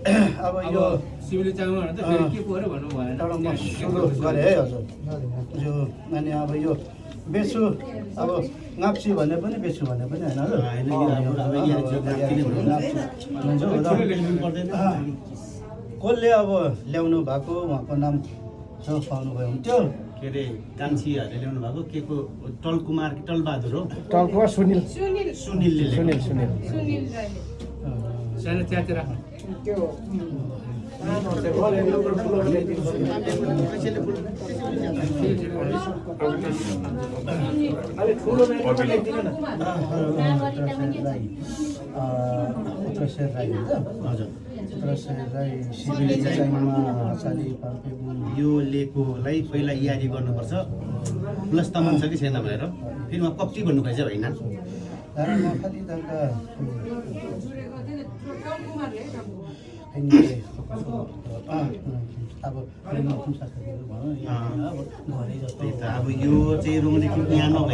अब यो सिभिल चाङमा त फेरि के पर्यो भन्नु भएन एउटा म सुरु गरेँ है हजुर यो अनि अब यो बेच्छु अब नाप्ची भने पनि बेच्छु भने पनि होइन कसले अब ल्याउनु भएको उहाँको नाम जो पाउनुभयो हुन्थ्यो के अरे कान्छीहरूले ल्याउनु भएको के को टलकुमार कि टलबहादुर हो टलकुमार सुनिल सुनिलले सानो च्यातिर उत्तरशेर राई हजुर उत्तरशेर राई सिभिल चाइमा चाली यो लेखोलाई पहिला यारी गर्नुपर्छ प्लस तमान छ कि छैन भनेर फेरि उहाँ कप्टी भन्नुभएछ होइन खालि अब अब यो चाहिँ रुमदेखि यहाँ नभए